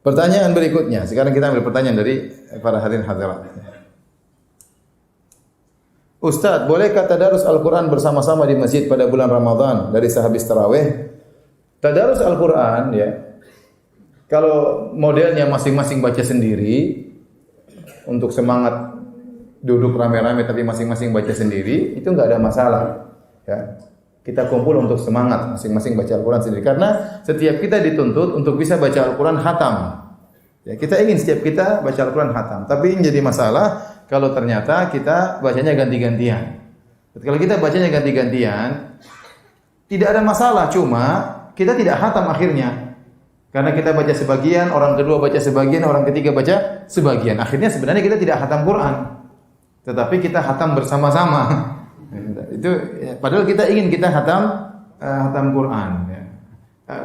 Pertanyaan berikutnya. Sekarang kita ambil pertanyaan dari para hadirin hadirat. Ustaz, bolehkah tadarus Al-Quran bersama-sama di masjid pada bulan Ramadan dari sehabis tarawih? Tadarus Al-Quran ya, kalau modelnya masing-masing baca sendiri, untuk semangat duduk rame-rame tapi masing-masing baca sendiri, itu enggak ada masalah. Ya. Kita kumpul untuk semangat, masing-masing baca Al-Quran sendiri. Karena setiap kita dituntut untuk bisa baca Al-Quran khatam. Ya, kita ingin setiap kita baca Al-Quran khatam. Tapi yang jadi masalah, kalau ternyata kita bacanya ganti-gantian. Kalau kita bacanya ganti-gantian, tidak ada masalah. Cuma, kita tidak khatam akhirnya. Karena kita baca sebagian, orang kedua baca sebagian, orang ketiga baca sebagian. Akhirnya sebenarnya kita tidak khatam Quran. Tetapi kita khatam bersama-sama. Itu padahal kita ingin kita khatam Quran ya.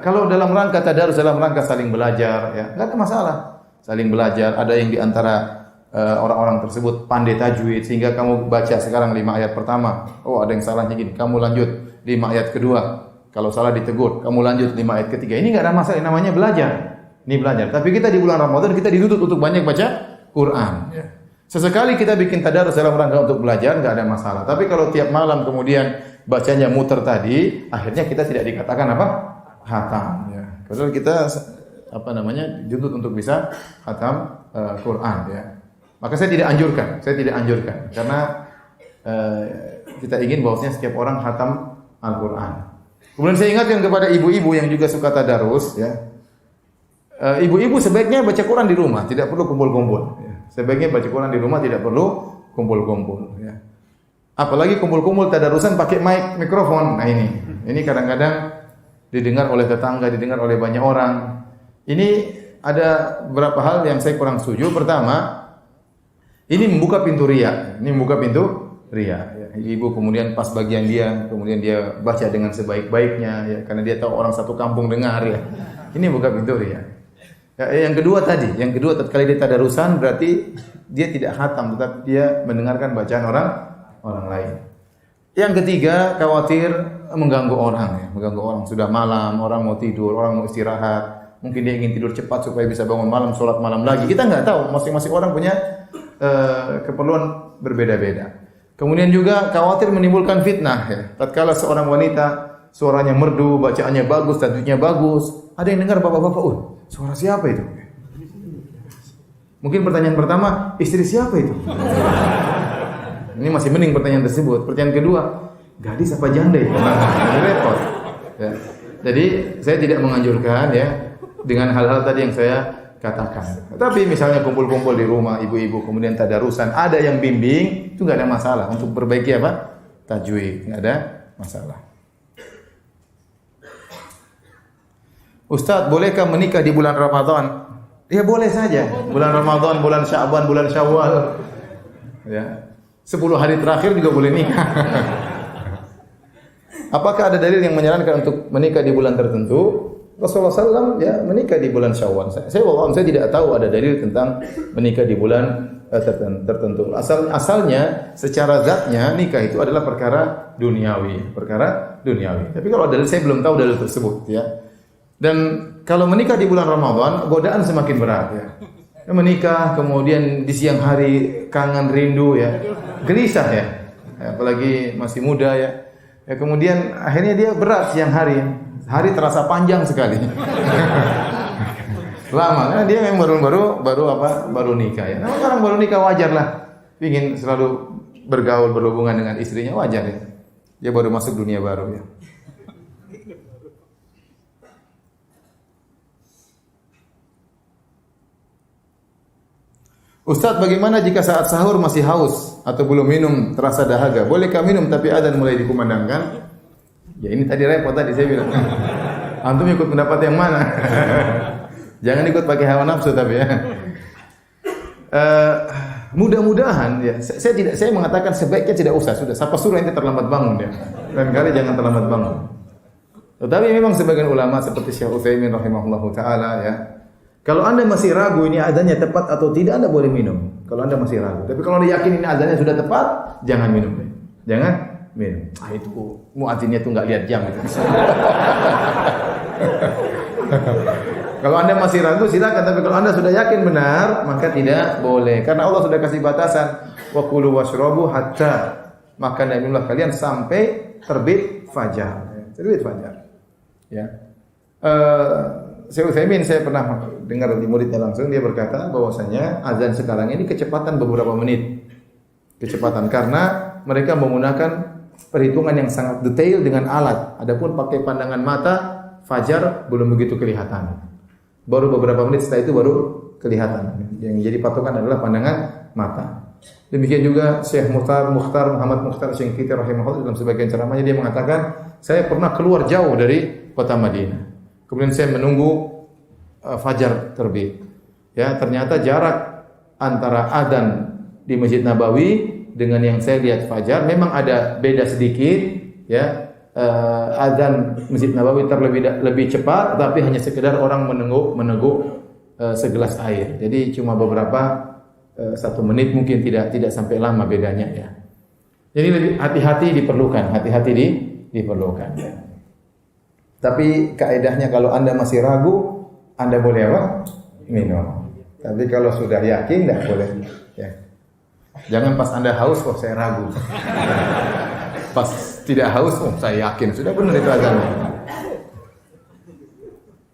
Kalau dalam rangka tadarus, dalam rangka saling belajar ya, enggak ada masalah. Saling belajar, ada yang di antara orang-orang tersebut pandai tajwid sehingga kamu baca sekarang 5 ayat pertama, oh ada yang salahnya gini, kamu lanjut 5 ayat kedua. Kalau salah ditegur, kamu lanjut 5 ayat ketiga. Ini enggak ada masalah, namanya belajar. Ini belajar. Tapi kita di bulan Ramadan kita dituntut untuk banyak baca Quran ya. Sesekali kita bikin tadarus dalam rangka untuk belajar, enggak ada masalah. Tapi kalau tiap malam kemudian bacanya muter tadi, akhirnya kita tidak dikatakan apa? Khatam ya. Padahal kita dituntut untuk bisa khatam Quran ya. Maka saya tidak anjurkan karena kita ingin bahwasanya setiap orang khatam Al-Quran. Kemudian saya ingatkan kepada ibu-ibu yang juga suka tadarus ya. Ibu-ibu sebaiknya baca Quran di rumah, tidak perlu kumpul-kumpul ya. Sebaiknya baca Quran di rumah, tidak perlu kumpul-kumpul ya. Apalagi kumpul-kumpul tadarusan pakai mikrofon. Nah ini kadang-kadang didengar oleh tetangga, didengar oleh banyak orang. Ini ada beberapa hal yang saya kurang setuju. Pertama, ini membuka pintu riya. Ya. Ibu kemudian pas bagian dia, kemudian dia baca dengan sebaik-baiknya ya, karena dia tahu orang satu kampung dengar ya. Ini buka pintu riya. Ya, yang kedua tatkala dia tadarusan berarti dia tidak khatam, tetapi dia mendengarkan bacaan orang lain. Yang ketiga, khawatir mengganggu orang. Sudah malam, orang mau tidur, orang mau istirahat. Mungkin dia ingin tidur cepat supaya bisa bangun malam, sholat malam lagi. Kita nggak tahu, masing-masing orang punya keperluan berbeda-beda. Kemudian juga khawatir menimbulkan fitnah. Ya. Tatkala seorang wanita suaranya merdu, bacaannya bagus, tajwidnya bagus, ada yang dengar bapak-bapak, suara siapa itu? Mungkin pertanyaan pertama, istri siapa itu? Ini masih mending pertanyaan tersebut. Pertanyaan kedua, gadis apa janda itu? Repot. Ya. Jadi saya tidak menganjurkan ya dengan hal-hal tadi yang saya katakan. Tapi misalnya kumpul-kumpul di rumah ibu-ibu kemudian tadarusan, ada yang bimbing, itu enggak ada masalah untuk perbaiki apa? Tajwid, enggak ada masalah. Ustaz, bolehkah menikah di bulan Ramadan? Ya boleh saja. Bulan Ramadan, bulan Sya'ban, bulan Syawal. Ya. 10 hari terakhir juga boleh nikah. Apakah ada dalil yang menyarankan untuk menikah di bulan tertentu? Rasulullah SAW ya menikah di bulan Syawal. Saya tidak tahu ada dalil tentang menikah di bulan tertentu. Asalnya secara zatnya nikah itu adalah perkara duniawi. Tapi kalau dalil saya belum tahu dalil tersebut ya. Dan kalau menikah di bulan Ramadan, godaan semakin berat ya. Menikah kemudian di siang hari kangen rindu ya, gelisah ya. Apalagi masih muda ya. Ya kemudian akhirnya dia berat siang hari. Hari terasa panjang sekali. Lama karena dia memang baru nikah ya. Nah, orang baru nikah wajar lah. Ingin selalu bergaul berhubungan dengan istrinya wajar ya. Dia baru masuk dunia baru ya. Ustaz, bagaimana jika saat sahur masih haus atau belum minum terasa dahaga? Bolehkah minum tapi adzan mulai dikumandangkan? Ya ini tadi repot tadi saya bilang. Antum ikut pendapat yang mana? Jangan ikut pakai hawa nafsu tapi ya. Mudah-mudahan ya. Saya mengatakan sebaiknya tidak usah, sudah. Siapa suruh ente terlambat bangun ya. Lain kali jangan terlambat bangun. Tetapi memang sebagian ulama seperti Syekh Utsaimin rahimahullahu taala ya. Kalau Anda masih ragu ini azannya tepat atau tidak, Anda boleh minum. Kalau Anda masih ragu. Tapi kalau Anda yakin ini azannya sudah tepat, jangan minum. Jangan minum. Itu muadzinnya tuh enggak lihat jam itu. Kalau Anda masih ragu silakan, tapi kalau Anda sudah yakin benar, maka tidak boleh. Karena Allah sudah kasih batasan, wa kulu washrabu hatta makan dan minumlah kalian sampai terbit fajar. Terbit fajar. Ya. Syekh Utsaimin saya pernah dengar di muridnya langsung, dia berkata bahwasanya azan sekarang ini kecepatan beberapa menit. Kecepatan karena mereka menggunakan perhitungan yang sangat detail dengan alat. Adapun pakai pandangan mata, fajar belum begitu kelihatan. Baru beberapa menit setelah itu baru kelihatan. Yang jadi patokan adalah pandangan mata. Demikian juga Syekh Muhammad Mukhtar Syengkiti rahimahullah dalam sebagian ceramahnya dia mengatakan, saya pernah keluar jauh dari kota Madinah. Kemudian saya menunggu fajar terbit. Ya, ternyata jarak antara adzan di Masjid Nabawi dengan yang saya lihat fajar memang ada beda sedikit, ya. Adzan Masjid Nabawi lebih cepat, tapi hanya sekedar orang meneguk segelas air. Jadi cuma beberapa 1 menit mungkin tidak sampai lama bedanya ya. Jadi lebih hati-hati diperlukan. Ya. Tapi kaedahnya kalau Anda masih ragu, Anda boleh apa? Minum. Tapi kalau sudah yakin tidak boleh. Ya. Jangan pas Anda haus, saya ragu. Pas tidak haus, saya yakin sudah benar itu azannya.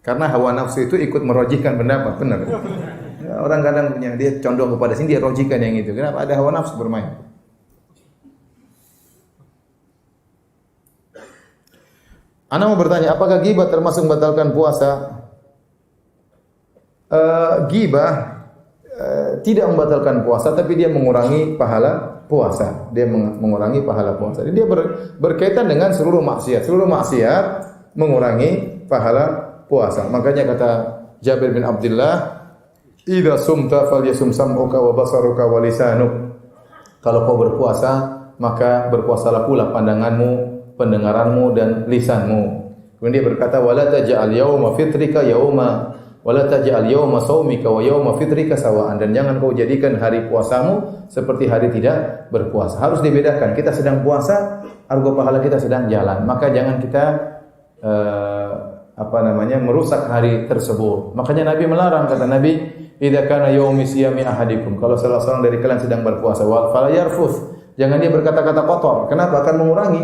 Karena hawa nafsu itu ikut merojihkan pendapat, benar. Ya, orang kadang punya dia condong kepada sini, dia rojihkan yang itu. Kenapa? Ada hawa nafsu bermain. Ana mau bertanya, apakah ghibah termasuk membatalkan puasa? Ghibah tidak membatalkan puasa, tapi dia mengurangi pahala puasa. Dia mengurangi pahala puasa. Jadi dia berkaitan dengan seluruh maksiat. Seluruh maksiat mengurangi pahala puasa. Makanya kata Jabir bin Abdullah, "Idza sumta falyasum sam'uka wa basaruka wa lisanuk." Kalau kau berpuasa, maka berpuasalah pula pandanganmu, pendengaranmu dan lisanmu. Kemudian dia berkata, "Wala taj'al yauma fitrika yauma wala taj'al yauma shaumika wa yauma fitrika sawa'an." Dan jangan kau jadikan hari puasamu seperti hari tidak berpuasa. Harus dibedakan. Kita sedang puasa, argo pahala kita sedang jalan. Maka jangan kita merusak hari tersebut. Makanya Nabi melarang, kata Nabi, "Idza kana yaumi siyami ahadikum." Kalau salah seorang dari kalian sedang berpuasa, fala yarfuth. Jangan dia berkata-kata kotor. Kenapa? Akan mengurangi,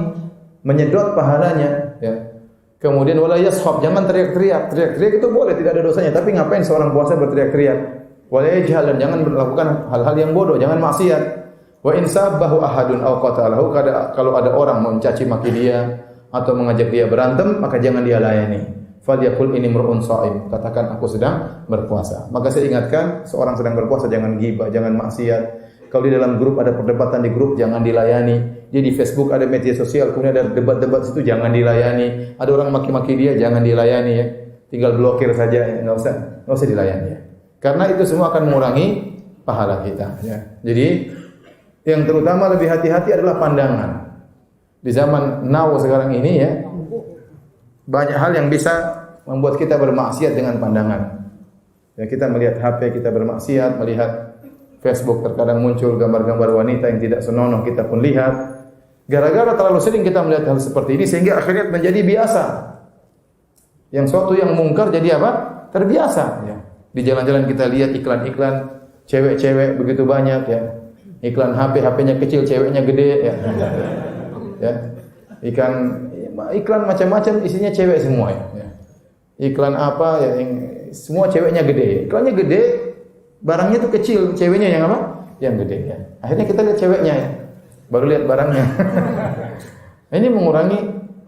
menyedot pahalanya, ya. Kemudian wala yashab, jangan teriak-teriak. Teriak-teriak itu boleh, tidak ada dosanya, tapi ngapain seorang puasa berteriak-teriak? Wala yajhal, dan jangan melakukan hal-hal yang bodoh, jangan maksiat. Wa in sabbahu ahadun aw qatalahu, kalau ada orang mencaci maki dia atau mengajak dia berantem, maka jangan dia layani. Falyaqul ini mar'un shaim, katakan aku sedang berpuasa. Maka saya ingatkan, seorang sedang berpuasa jangan ghibah, jangan maksiat. Kalau di dalam grup ada perdebatan di grup, jangan dilayani. Dia di Facebook ada media sosial, kemudian ada debat-debat situ, jangan dilayani. Ada orang maki-maki dia, jangan dilayani ya. Tinggal blokir saja, ya. Enggak usah dilayani ya. Karena itu semua akan mengurangi pahala kita ya. Jadi yang terutama lebih hati-hati adalah pandangan. Di zaman now sekarang ini ya, banyak hal yang bisa membuat kita bermaksiat dengan pandangan. Ya, kita melihat HP, kita bermaksiat, melihat Facebook terkadang muncul gambar-gambar wanita yang tidak senonoh, kita pun lihat. Gara-gara terlalu sering kita melihat hal seperti ini sehingga akhirnya menjadi biasa. Yang suatu yang mungkar jadi apa? Terbiasa ya. Di jalan-jalan kita lihat iklan-iklan cewek-cewek begitu banyak ya. Iklan HP-nya kecil, ceweknya gede ya. Ya. Iklan macam-macam isinya cewek semua ya. Iklan apa ya yang semua ceweknya gede. Iklannya gede, barangnya itu kecil, ceweknya yang apa? Yang gede ya. Akhirnya kita lihat ceweknya ya. Baru lihat barangnya. Ini mengurangi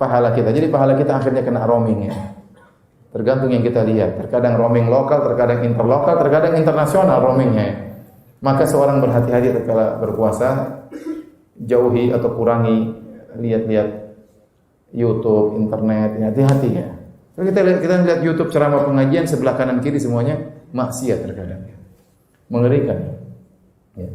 pahala kita. Jadi pahala kita akhirnya kena roaming ya. Tergantung yang kita lihat. Terkadang roaming lokal, terkadang interlokal, terkadang internasional roamingnya ya. Maka seorang berhati-hati tatkala berpuasa, jauhi atau kurangi lihat-lihat YouTube, internet, hati-hati ya. Kalau kita lihat YouTube ceramah pengajian sebelah kanan kiri semuanya maksiat terkadang. Mengerikan. Ya.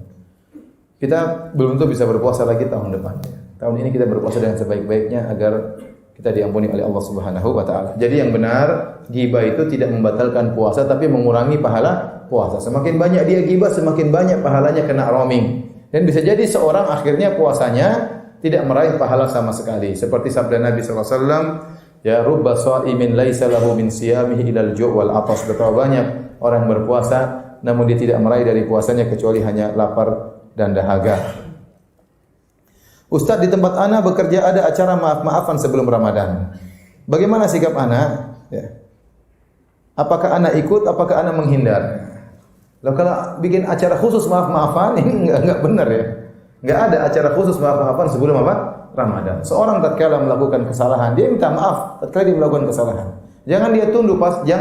Kita belum tentu bisa berpuasa lagi tahun depan. Tahun ini kita berpuasa dengan sebaik-baiknya agar kita diampuni oleh Allah Subhanahu wa taala. Jadi yang benar, ghibah itu tidak membatalkan puasa tapi mengurangi pahala puasa. Semakin banyak dia ghibah, semakin banyak pahalanya kena roaming. Dan bisa jadi seorang akhirnya puasanya tidak meraih pahala sama sekali. Seperti sabda Nabi sallallahu alaihi wasallam, Ya, rubba sha'imin laisa lahu min siyamihi ilal ju' wal 'atas. Betapa banyak orang berpuasa namun dia tidak meraih dari puasanya kecuali hanya lapar dan dahaga. Ustaz, di tempat ana bekerja ada acara maaf-maafan sebelum Ramadan. Bagaimana sikap ana? Ya. Apakah ana ikut? Apakah ana menghindar? Loh, kalau bikin acara khusus maaf-maafan ini enggak benar ya. Enggak ada acara khusus maaf-maafan sebelum apa? Ramadan. Seorang tatkala melakukan kesalahan, dia minta maaf tatkala dia melakukan kesalahan. Jangan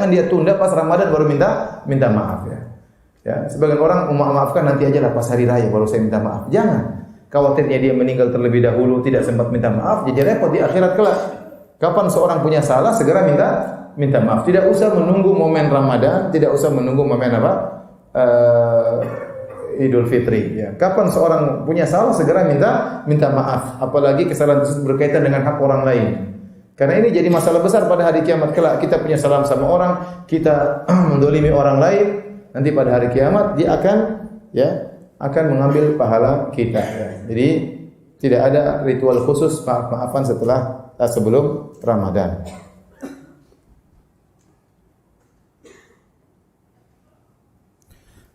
dia tunda pas Ramadan baru minta maaf ya. Ya, sebagian orang memaafkan nanti aja lah pas hari raya baru saya minta maaf. Jangan. Khawatirnya dia meninggal terlebih dahulu tidak sempat minta maaf, jadi repot di akhirat kelak. Kapan seorang punya salah segera minta maaf. Tidak usah menunggu momen Ramadan, tidak usah menunggu momen apa? Idul Fitri ya. Kapan seorang punya salah segera minta maaf, apalagi kesalahan tersebut berkaitan dengan hak orang lain. Karena ini jadi masalah besar pada hari kiamat kelak. Kita punya salah sama orang, kita mendolimi orang lain, nanti pada hari kiamat dia akan mengambil pahala kita ya. Jadi tidak ada ritual khusus maaf-maafan sebelum Ramadan.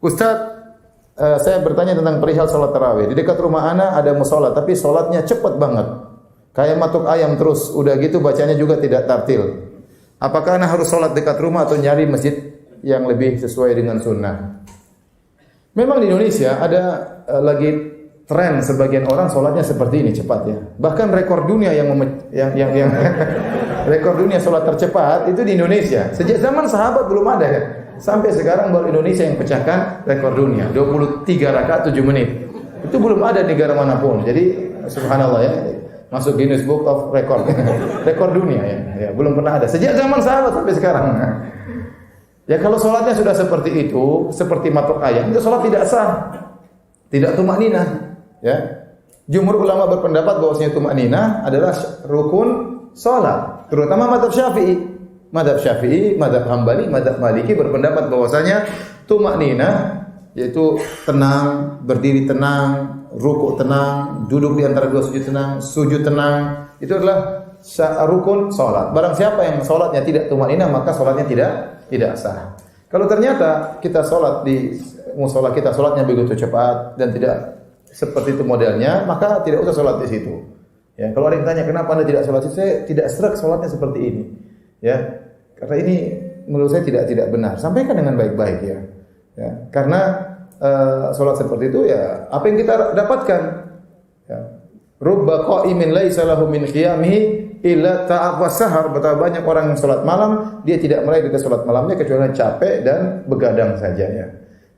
Ustaz, saya bertanya tentang perihal salat tarawih. Di dekat rumah ana ada mushola, tapi salatnya cepat banget. Kayak matuk ayam terus. Udah gitu bacanya juga tidak tartil. Apakah ana harus salat dekat rumah atau nyari masjid yang lebih sesuai dengan sunnah? Memang di Indonesia ada lagi tren sebagian orang salatnya seperti ini cepat ya. Bahkan rekor dunia yang rekor dunia salat tercepat itu di Indonesia. Sejak zaman sahabat belum ada ya. Sampai sekarang baru Indonesia yang pecahkan rekor dunia 23 rakaat 7 menit. Itu belum ada di negara manapun. Jadi subhanallah ya, masuk Guinness Book of Record. Rekor dunia ya. Belum pernah ada sejak zaman sahabat sampai sekarang. Ya kalau sholatnya sudah seperti itu, seperti matok ayam, itu sholat tidak sah, tidak tumakninah. Ya, jumhur ulama berpendapat bahwasanya tumakninah adalah rukun sholat, terutama mazhab Syafi'i, mazhab Hambali, mazhab Maliki berpendapat bahwasanya tumakninah yaitu tenang, berdiri tenang, rukuk tenang, duduk di antara dua sujud tenang, itu adalah rukun sholat. Barang siapa yang sholatnya tidak tumakninah maka sholatnya tidak sah. Kalau ternyata kita sholat di mushola kita sholatnya begitu cepat dan tidak seperti itu modelnya, maka tidak usah sholat di situ. Ya, kalau ada yang tanya kenapa anda tidak sholat, saya tidak serak sholatnya seperti ini. Ya, karena ini menurut saya tidak benar. Sampaikan dengan baik-baik ya. Ya, karena sholat seperti itu ya apa yang kita dapatkan. Ya. Rubba qa'imin laisa lahu min qiyamihi illa ta'ab wa sahar. Betapa banyak orang yang salat malam, dia tidak meraih dari salat malamnya kecuali capek dan begadang saja ya.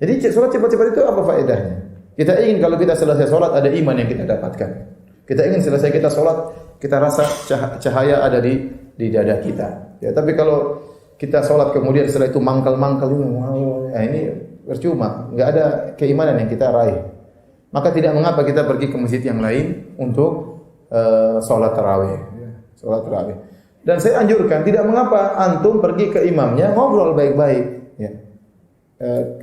Jadi salat cepat-cepat itu apa faedahnya? Kita ingin kalau kita selesai salat ada iman yang kita dapatkan. Kita ingin selesai kita salat, kita rasa cahaya ada di dada kita. Ya, tapi kalau kita salat kemudian setelah itu mangkal-mangkal ini percuma, enggak ada keimanan yang kita raih. Maka tidak mengapa kita pergi ke masjid yang lain untuk salat tarawih. Salat tarawih. Dan saya anjurkan tidak mengapa antum pergi ke imamnya ngobrol baik-baik. Ya.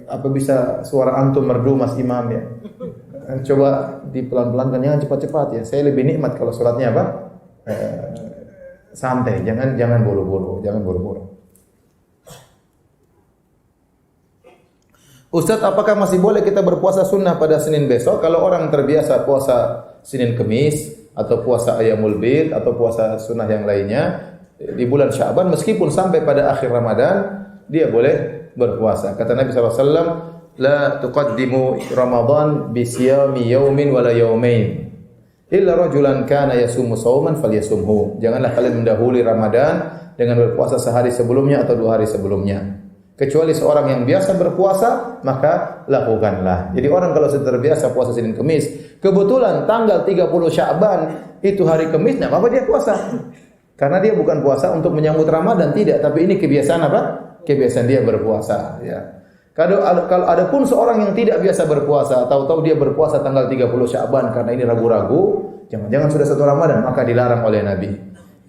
Apa bisa suara antum merdu mas imam ya? Coba dipelan-pelankan, jangan cepat-cepat ya. Saya lebih nikmat kalau salatnya apa? Santai, jangan buru-buru, Ustaz, apakah masih boleh kita berpuasa sunnah pada Senin besok? Kalau orang terbiasa puasa Senin Kemis atau puasa Ayyamul Bid atau puasa sunnah yang lainnya di bulan Sya'ban, meskipun sampai pada akhir Ramadan dia boleh berpuasa. Kata Nabi SAW, la tuqaddimu Ramadan bi siyami yaumin wala yaumain illa rajulan kana yasumu shauman falyasumhu. Janganlah kalian mendahului Ramadan dengan berpuasa sehari sebelumnya atau 2 hari sebelumnya. Kecuali seorang yang biasa berpuasa, maka lakukanlah. Jadi orang kalau sudah terbiasa puasa Senin Kemis, kebetulan tanggal 30 Sya'ban itu hari Kemis, nah apa dia puasa? Karena dia bukan puasa untuk menyambut Ramadan, tidak, tapi ini kebiasaan apa? Kebiasaan dia berpuasa, ya. Kalau ada pun seorang yang tidak biasa berpuasa, tahu-tahu dia berpuasa tanggal 30 Sya'ban karena ini ragu-ragu, jangan sudah 1 Ramadan, maka dilarang oleh Nabi.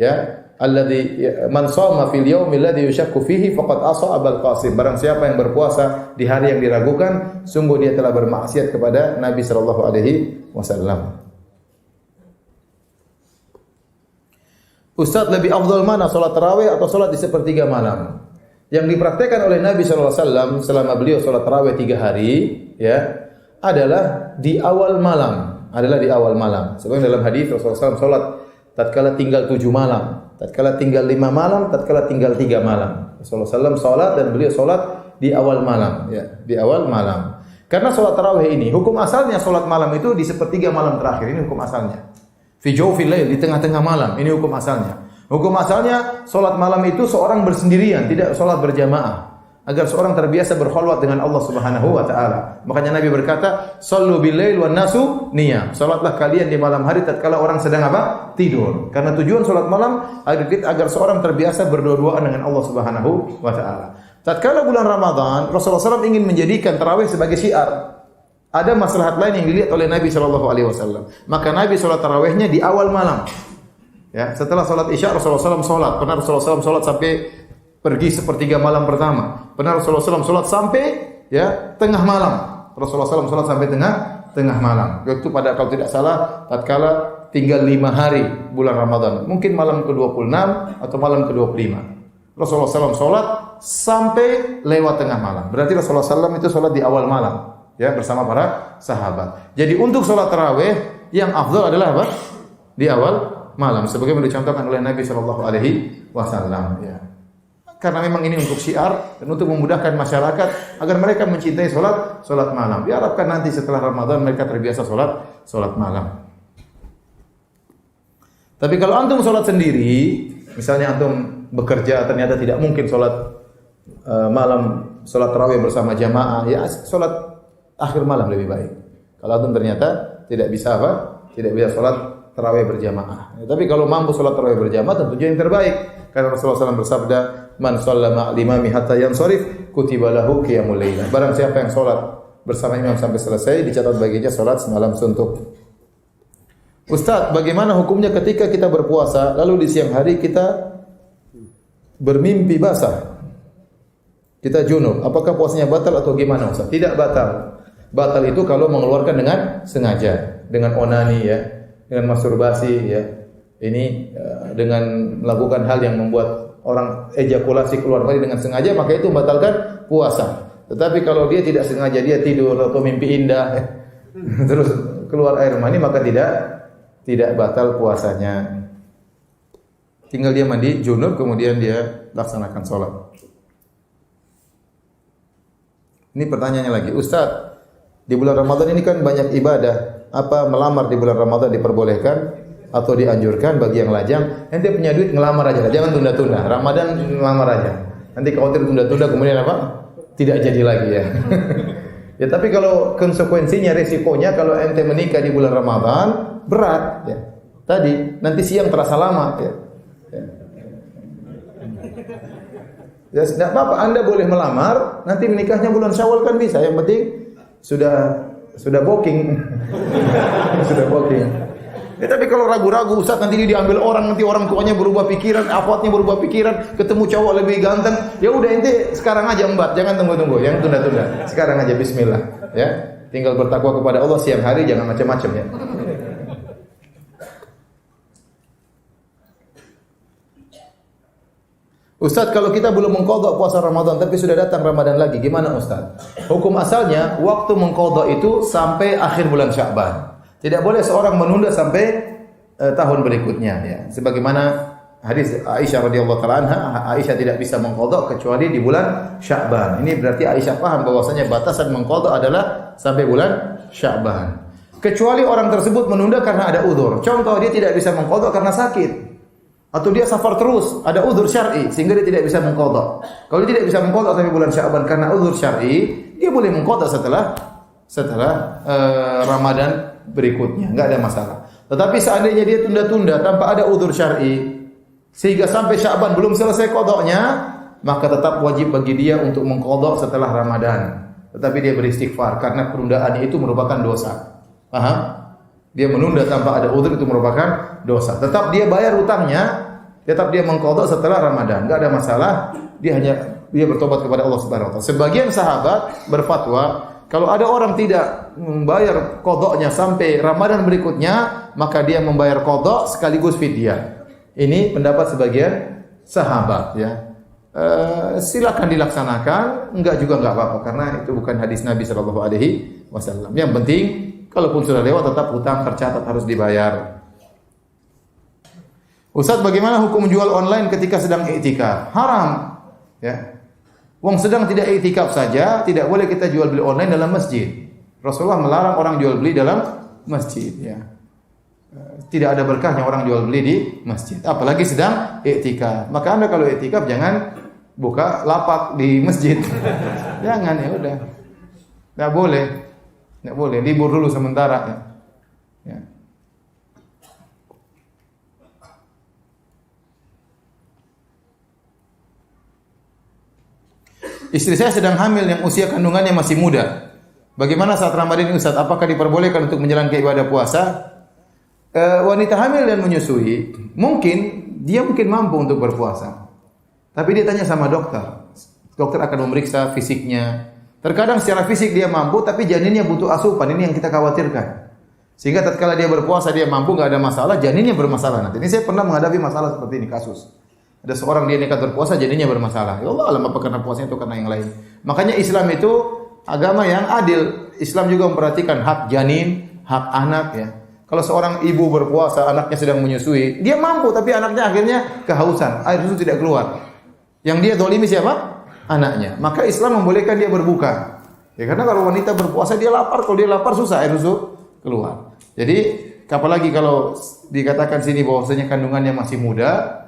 Ya. Alladzi man shoma fil yaumil ladzi yushakku fihi faqad asa Abul Qasim. Barang siapa yang berpuasa di hari yang diragukan, sungguh dia telah bermaksiat kepada Nabi sallallahu alaihi wasallam. Ustaz, lebih afdal mana, salat tarawih atau salat di sepertiga malam? Yang dipraktekkan oleh Nabi SAW selama beliau salat tarawih 3 hari, ya, adalah di awal malam. Adalah di awal malam. Sebagaimana dalam hadis Rasulullah SAW salat tatkala tinggal 7 malam, tatkala tinggal 5 malam, tatkala tinggal 3 malam. Rasulullah SAW salat dan beliau salat di awal malam, ya, di awal malam. Karena salat tarawih ini, hukum asalnya salat malam itu di sepertiga malam terakhir, ini hukum asalnya. Fi jawfil lail, di tengah-tengah malam. Ini hukum asalnya. Hukum asalnya salat malam itu seorang bersendirian, tidak salat berjamaah. Agar seorang terbiasa berkhalwat dengan Allah Subhanahu wa taala. Makanya Nabi berkata, "Shallu bil lail wan nasu niyam." Salatlah kalian di malam hari tatkala orang sedang apa? Tidur. Karena tujuan salat malam agar seorang terbiasa berdua-duaan dengan Allah Subhanahu wa taala. Tatkala bulan Ramadan, Rasulullah SAW ingin menjadikan tarawih sebagai syiar. Ada maslahat lain yang dilihat oleh Nabi SAW. Maka Nabi salat tarawihnya di awal malam. Ya, setelah salat Isya Rasulullah SAW salat. Pernah Rasulullah SAW salat sampai pergi sepertiga malam pertama. Pernah Rasulullah SAW salat sampai ya tengah malam. Rasulullah SAW salat sampai tengah malam. Itu pada kalau tidak salah tatkala tinggal 5 hari bulan Ramadan. Mungkin malam ke-26 atau malam ke-25. Rasulullah SAW salat sampai lewat tengah malam. Berarti Rasulullah SAW itu salat di awal malam. Ya, bersama para sahabat. Jadi untuk salat tarawih yang afdal adalah apa? Di awal malam, sebagaimana dicontohkan oleh Nabi Shallallahu Alaihi Wasallam. Ya. Karena memang ini untuk syiar dan untuk memudahkan masyarakat agar mereka mencintai salat malam. Diharapkan nanti setelah Ramadan mereka terbiasa salat malam. Tapi kalau antum salat sendiri, misalnya antum bekerja ternyata tidak mungkin salat malam, salat tarawih bersama jamaah, ya salat akhir malam lebih baik. Kalau antum ternyata tidak bisa apa? Tidak bisa salat tarawih berjamaah. Ya, tapi kalau mampu salat tarawih berjamaah tentunya yang terbaik. Karena Rasulullah SAW bersabda, "Man shalla ma'al imami hatta yansharif, kutiba lahu qiyamul lailah." Barang siapa yang salat bersama imam sampai selesai, dicatat baginya salat semalam suntuk. Ustaz, bagaimana hukumnya ketika kita berpuasa lalu di siang hari kita bermimpi basah? Kita junub, apakah puasanya batal atau gimana Ustaz? Tidak batal. Batal itu kalau mengeluarkan dengan sengaja, dengan onani ya, dengan masturbasi ya. Ini dengan melakukan hal yang membuat orang ejakulasi keluar kali dengan sengaja, maka itu membatalkan puasa. Tetapi kalau dia tidak sengaja, dia tidur atau mimpi indah terus keluar air mani, maka tidak batal puasanya. Tinggal dia mandi junub kemudian dia laksanakan sholat. Ini pertanyaannya lagi, Ustaz, di bulan Ramadan ini kan banyak ibadah. Apa melamar di bulan Ramadan diperbolehkan atau dianjurkan bagi yang lajang? Ente punya duit ngelamar aja, jangan tunda-tunda. Ramadan ngelamar aja. Nanti khawatir tunda-tunda kemudian apa? Tidak jadi lagi ya. Ya tapi kalau konsekuensinya, resikonya kalau ente menikah di bulan Ramadan berat ya. Tadi nanti siang terasa lama ya. Ya tidak apa-apa, Anda boleh melamar, nanti menikahnya bulan Syawal kan bisa. Yang penting sudah booking. Sudah booking. Ya, tapi kalau ragu-ragu, Ustaz nanti dia diambil orang, nanti orang tuanya berubah pikiran, akhwatnya berubah pikiran, ketemu cowok lebih ganteng, ya udah ente sekarang aja embat, jangan tunggu-tunggu, yang tunda-tunda. Sekarang aja bismillah, ya. Tinggal bertakwa kepada Allah siang hari, jangan macam-macam ya. Ustaz, kalau kita belum mengqadha puasa Ramadan tapi sudah datang Ramadan lagi, gimana Ustaz? Hukum asalnya waktu mengqadha itu sampai akhir bulan Sya'ban. Tidak boleh seorang menunda sampai tahun berikutnya ya. Sebagaimana hadis Aisyah radhiyallahu taala anha, Aisyah tidak bisa mengqadha kecuali di bulan Sya'ban. Ini berarti Aisyah paham bahwasanya batasan mengqadha adalah sampai bulan Sya'ban. Kecuali orang tersebut menunda karena ada udzur. Contoh, dia tidak bisa mengqadha karena sakit. Atau dia safar terus, ada udzur syar'i sehingga dia tidak bisa mengqadha. Kalau dia tidak bisa mengqadha sampai bulan Sya'ban karena udzur syar'i, dia boleh mengqadha setelah Ramadan berikutnya, enggak ada masalah. Tetapi seandainya dia tunda-tunda tanpa ada udzur syar'i sehingga sampai Sya'ban belum selesai qadanya, maka tetap wajib bagi dia untuk mengqadha setelah Ramadan. Tetapi dia beristighfar karena penundaan itu merupakan dosa. Paham? Dia menunda tanpa ada udzur itu merupakan dosa. Tetap dia bayar utangnya, tetap dia mengqadha setelah Ramadan. Enggak ada masalah, dia bertobat kepada Allah Subhanahu wa taala. Sebagian sahabat berfatwa, kalau ada orang tidak membayar qadhanya sampai Ramadan berikutnya, maka dia membayar qadha sekaligus fidyah. Ini pendapat sebagian sahabat ya. Silakan dilaksanakan, enggak juga enggak apa-apa karena itu bukan hadis Nabi sallallahu alaihi wasallam. Yang penting kalaupun sudah lewat tetap hutang tercatat harus dibayar. Ustaz, bagaimana hukum jual online ketika sedang i'tikaf? Haram. Ya. Wong sedang tidak i'tikaf saja, tidak boleh kita jual beli online dalam masjid. Rasulullah melarang orang jual beli dalam masjid ya. Tidak ada berkahnya orang jual beli di masjid, apalagi sedang i'tikaf. Maka Anda kalau i'tikaf jangan buka lapak di masjid. Jangan, ya udah. Enggak boleh. Enggak boleh, libur dulu sementara ya. Ya. Istri saya sedang hamil yang usia kandungannya masih muda. Bagaimana saat Ramadan ini Ustaz? Apakah diperbolehkan untuk menjalankan ibadah puasa? Wanita hamil dan menyusui, dia mungkin mampu untuk berpuasa. Tapi dia tanya sama dokter. Dokter akan memeriksa fisiknya. Terkadang secara fisik dia mampu, tapi janinnya butuh asupan. Ini yang kita khawatirkan. Sehingga tatkala dia berpuasa dia mampu, enggak ada masalah, janinnya bermasalah nanti. Ini saya pernah menghadapi masalah seperti ini kasus. Ada seorang dia nekat berpuasa janinnya bermasalah. Ya Allah, alam apa karena puasanya itu karena yang lain. Makanya Islam itu agama yang adil. Islam juga memperhatikan hak janin, hak anak ya. Kalau seorang ibu berpuasa, anaknya sedang menyusui, dia mampu tapi anaknya akhirnya kehausan, air susu tidak keluar. Yang dia zalimi siapa? Anaknya. Maka Islam membolehkan dia berbuka. Ya karena kalau wanita berpuasa dia lapar, kalau dia lapar susah air susu keluar. Jadi apalagi kalau dikatakan sini bahwasanya kandungannya masih muda,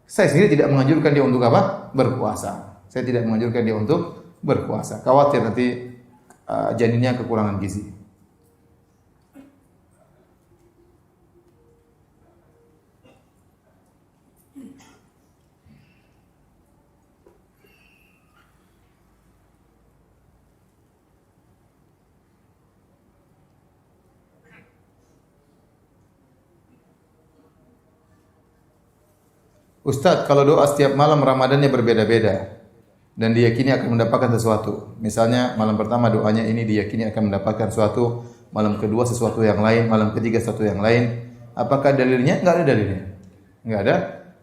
saya sendiri tidak menganjurkan dia untuk apa? Berpuasa. Saya tidak menganjurkan dia untuk berpuasa. Khawatir nanti janinnya kekurangan gizi. Ustaz, kalau doa setiap malam Ramadannya berbeda-beda dan diyakini akan mendapatkan sesuatu. Misalnya malam pertama doanya ini diyakini akan mendapatkan sesuatu, malam kedua sesuatu yang lain, malam ketiga sesuatu yang lain. Apakah dalilnya? Enggak ada dalilnya. Enggak ada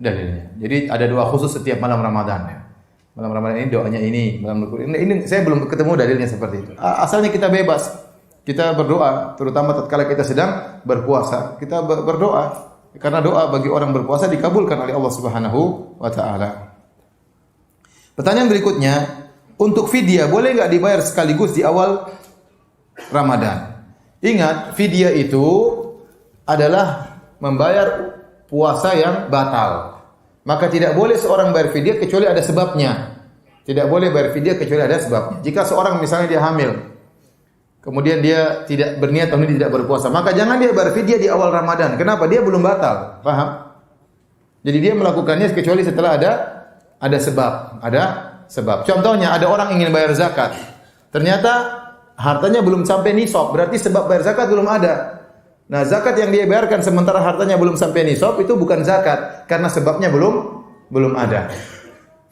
dalilnya. Jadi ada doa khusus setiap malam Ramadan ya. Malam Ramadan ini doanya ini, ini saya belum ketemu dalilnya seperti itu. Asalnya kita bebas. Kita berdoa, terutama tatkala kita sedang berpuasa. Kita berdoa. Karena doa bagi orang berpuasa dikabulkan oleh Allah Subhanahu wa taala. Pertanyaan berikutnya, untuk fidyah boleh enggak dibayar sekaligus di awal Ramadan? Ingat, fidyah itu adalah membayar puasa yang batal. Maka tidak boleh seorang bayar fidyah kecuali ada sebabnya. Tidak boleh bayar fidyah kecuali ada sebabnya. Jika seorang misalnya dia hamil, kemudian dia tidak berniat tahun ini tidak berpuasa, maka jangan dia berfidyah di awal Ramadan. Kenapa? Dia belum batal. Paham? Jadi dia melakukannya kecuali setelah ada sebab. Contohnya ada orang ingin bayar zakat. Ternyata hartanya belum sampai nisab, berarti sebab bayar zakat belum ada. Nah, zakat yang dia bayarkan sementara hartanya belum sampai nisab itu bukan zakat karena sebabnya belum ada.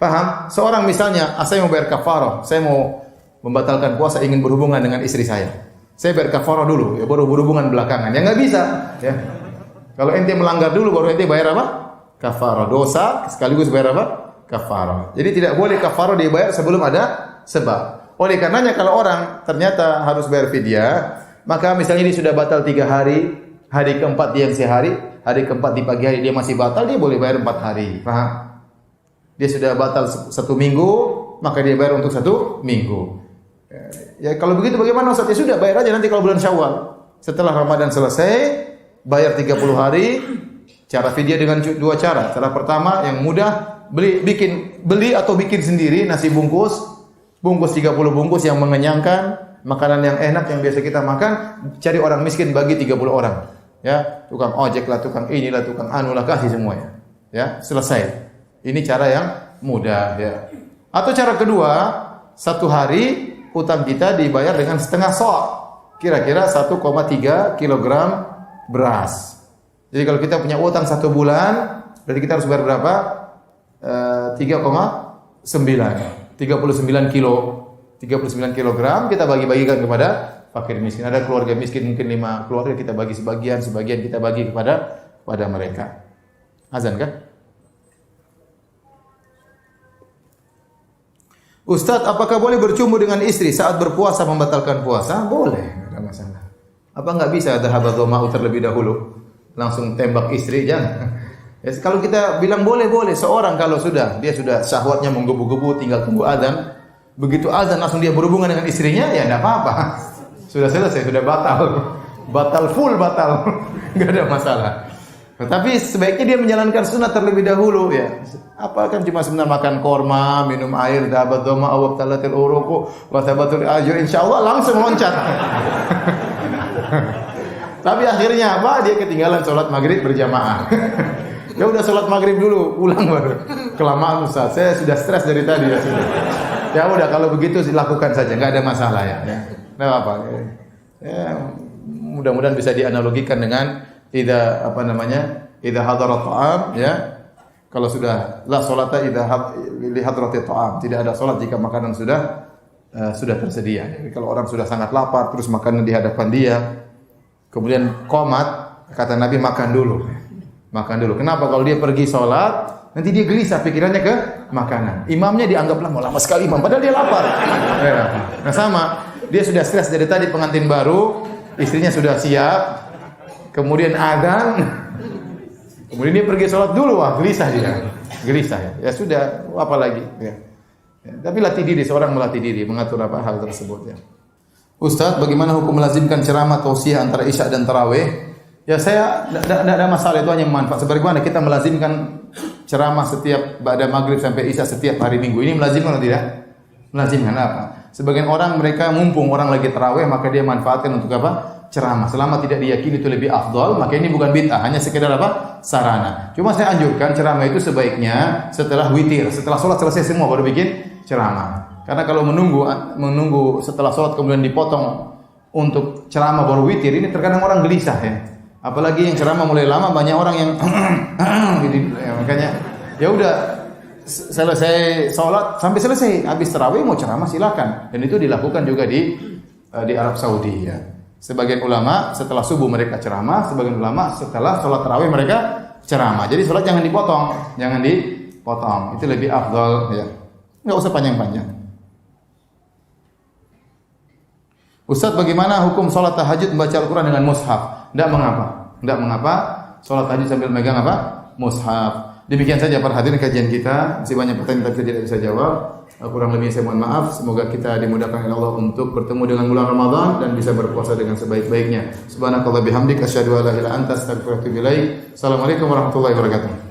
Paham? Seorang misalnya, saya mau bayar kafarah, saya mau membatalkan puasa ingin berhubungan dengan istri saya. Saya bayar kafarah dulu, ya baru berhubungan belakangan. Ya enggak bisa, ya. Kalau ente melanggar dulu baru ente bayar apa? Kafarah. Dosa sekaligus bayar apa? Kafarah. Jadi tidak boleh kafarah dibayar sebelum ada sebab. Oleh karenanya kalau orang ternyata harus bayar fidyah, maka misalnya dia sudah batal 3 hari, hari keempat dia yang sehari, hari keempat di pagi hari dia masih batal, dia boleh bayar 4 hari. Paham? Dia sudah batal 1 minggu, maka dia bayar untuk 1 minggu. Ya kalau begitu bagaimana Ustaz? Ya sudah bayar aja nanti kalau bulan Syawal. Setelah Ramadan selesai, bayar 30 hari. Cara fidyah dengan 2 cara. Cara pertama yang mudah, beli atau bikin sendiri nasi bungkus 30 bungkus yang mengenyangkan, makanan yang enak yang biasa kita makan, cari orang miskin bagi 30 orang. Ya, tukang ojek lah, tukang inilah, tukang anu lah, kasih semuanya. Ya, selesai. Ini cara yang mudah ya. Atau cara kedua, 1 hari utang kita dibayar dengan setengah sok. Kira-kira 1,3 kilogram beras. Jadi kalau kita punya utang 1 bulan, berarti kita harus bayar berapa? 3,9 kilo. 39 kilogram kita bagi-bagikan kepada fakir miskin. Ada keluarga miskin mungkin 5 keluarga, kita bagi sebagian kita bagi kepada mereka. Azan kan? Ustaz, apakah boleh bercumbu dengan istri saat berpuasa membatalkan puasa? Boleh, enggak ada masalah. Apa enggak bisa dhahaba dhama'u terlebih dahulu? Langsung tembak istri, jangan. Ya, kalau kita bilang boleh, seorang kalau dia sudah syahwatnya menggebu-gebu tinggal tunggu azan, begitu azan langsung dia berhubungan dengan istrinya, ya enggak apa-apa. Sudah selesai, sudah batal. Batal full batal. Enggak ada masalah. Tetapi sebaiknya dia menjalankan sunat terlebih dahulu ya. Apa kan cuma sebentar makan korma, minum air, dhahabat dhama'u wa talatil uruqu wa thabatul ajr, insyaallah langsung loncat. Tapi akhirnya apa? Dia ketinggalan salat maghrib berjamaah. Ya udah salat maghrib dulu, pulang baru. Kelamaan Ustaz. Saya sudah stres dari tadi ya sudah. Ya udah kalau begitu dilakukan saja, enggak ada masalah ya. Enggak apa-apa. Ya, mudah-mudahan bisa dianalogikan dengan idza hadarat ta'am ya. Kalau sudah la salata idza li hadratit ta'am, tidak ada salat jika makanan sudah tersedia. Jadi kalau orang sudah sangat lapar terus makanan di hadapan dia, kemudian qomat, kata Nabi makan dulu. Makan dulu. Kenapa? Kalau dia pergi salat, nanti dia gelisah pikirannya ke makanan. Imamnya dianggap lama sekali imam padahal dia lapar. Nah sama, dia sudah stres dari tadi pengantin baru, istrinya sudah siap, kemudian azan, kemudian dia pergi sholat dulu, wah gelisah dia, ya sudah, apa lagi? Ya. Tapi latih diri, seorang melatih diri, mengatur apa hal tersebut ya. Ustaz, bagaimana hukum melazimkan ceramah tausiah antara isya dan tarawih? Ya saya tidak ada masalah, itu hanya manfaat. Sebagaimana kita melazimkan ceramah setiap ba'da maghrib sampai isya setiap hari minggu, ini melazimkan atau tidak? Melazimkan apa? Sebagian orang mereka mumpung orang lagi tarawih maka dia manfaatkan untuk apa? Ceramah. Selama tidak diyakini itu lebih afdal, maka ini bukan bid'ah, hanya sekedar apa? Sarana. Cuma saya anjurkan ceramah itu sebaiknya setelah witir, setelah sholat selesai semua baru bikin ceramah. Karena kalau menunggu setelah sholat kemudian dipotong untuk ceramah baru witir, ini terkadang orang gelisah ya. Apalagi yang ceramah mulai lama banyak orang yang gitu ya, makanya ya udah selesai sholat sampai selesai habis tarawih mau ceramah silakan, dan itu dilakukan juga di Arab Saudi ya. Sebagian ulama setelah subuh mereka ceramah, sebagian ulama setelah sholat tarawih mereka ceramah. Jadi sholat jangan dipotong, itu lebih afdal ya. Enggak usah panjang-panjang. Ustaz, bagaimana hukum sholat tahajud membaca Al-Quran dengan mushaf? Tidak mengapa. Sholat tahajud sambil megang apa? Mushaf. Demikian saja para hadirin kajian kita. Masih banyak pertanyaan tapi tidak bisa jawab. Kurang lebihnya saya mohon maaf. Semoga kita dimudahkan oleh Allah untuk bertemu dengan bulan Ramadan dan bisa berpuasa dengan sebaik-baiknya. Subhanakallah bihamdik asyhadu an la ilaha illa anta astaghfiruka wa atubu ilaik. Assalamualaikum warahmatullahi wabarakatuh.